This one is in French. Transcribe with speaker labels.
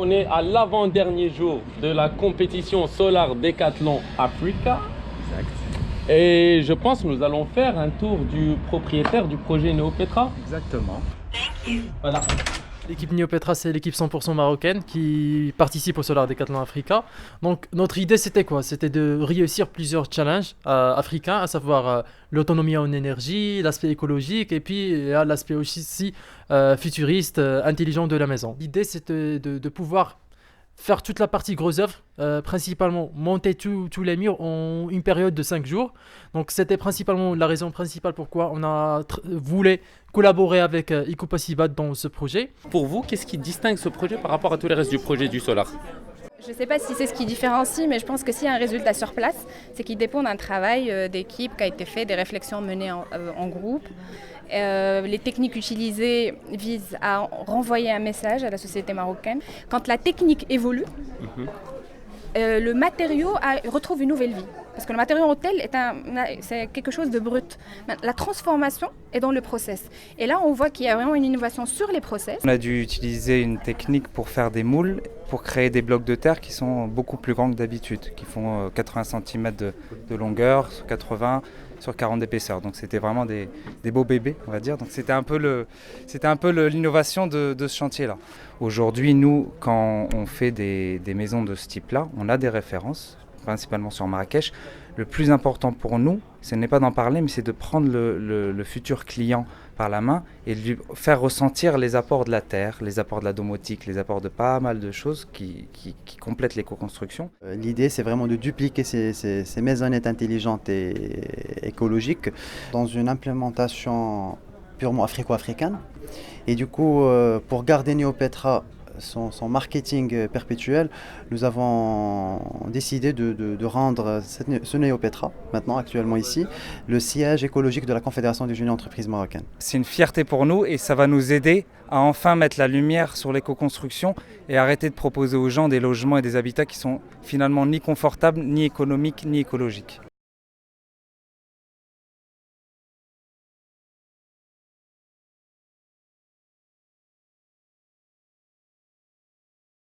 Speaker 1: On est à l'avant-dernier jour de la compétition Solar Decathlon Africa.
Speaker 2: Exact.
Speaker 1: Et je pense que nous allons faire un tour du propriétaire du projet Neopetra.
Speaker 2: Exactement.
Speaker 1: Voilà.
Speaker 3: L'équipe Neopetra, c'est l'équipe 100% marocaine qui participe au Solar Decathlon Africa. Donc notre idée c'était quoi? C'était de réussir plusieurs challenges africains, à savoir l'autonomie en énergie, l'aspect écologique et puis l'aspect aussi futuriste, intelligent de la maison. L'idée c'était de pouvoir faire toute la partie gros œuvre, principalement monter tous les murs en une période de 5 jours. Donc c'était principalement la raison principale pourquoi on a voulu collaborer avec Ecopasibat dans ce projet.
Speaker 1: Pour vous, qu'est-ce qui distingue ce projet par rapport à tous les restes du projet du Solar?
Speaker 4: Je ne sais pas si c'est ce qui différencie, mais je pense que s'il y a un résultat sur place, c'est qu'il dépend d'un travail d'équipe qui a été fait, des réflexions menées en groupe. Les techniques utilisées visent à renvoyer un message à la société marocaine. Quand la technique évolue, le matériau retrouve une nouvelle vie. Parce que le matériau en tel c'est quelque chose de brut. La transformation est dans le process. Et là, on voit qu'il y a vraiment une innovation sur les process.
Speaker 2: On a dû utiliser une technique pour faire des moules, pour créer des blocs de terre qui sont beaucoup plus grands que d'habitude, qui font 80 cm de longueur, sur 80 sur 40 d'épaisseur. Donc c'était vraiment des beaux bébés, on va dire. Donc c'était un peu l'innovation de ce chantier-là. Aujourd'hui, nous, quand on fait des maisons de ce type-là, on a des références, principalement sur Marrakech. Le plus important pour nous, ce n'est pas d'en parler, mais c'est de prendre le futur client par la main et de lui faire ressentir les apports de la terre, les apports de la domotique, les apports de pas mal de choses qui complètent l'éco-construction.
Speaker 5: L'idée, c'est vraiment de dupliquer ces maisonnettes intelligentes et écologiques dans une implémentation purement africo-africaine. Et du coup, pour garder Neopetra son marketing perpétuel, nous avons décidé de rendre ce Neopetra, maintenant actuellement ici, le siège écologique de la Confédération des jeunes entreprises marocaines.
Speaker 2: C'est une fierté pour nous et ça va nous aider à enfin mettre la lumière sur l'éco-construction et arrêter de proposer aux gens des logements et des habitats qui sont finalement ni confortables, ni économiques, ni écologiques.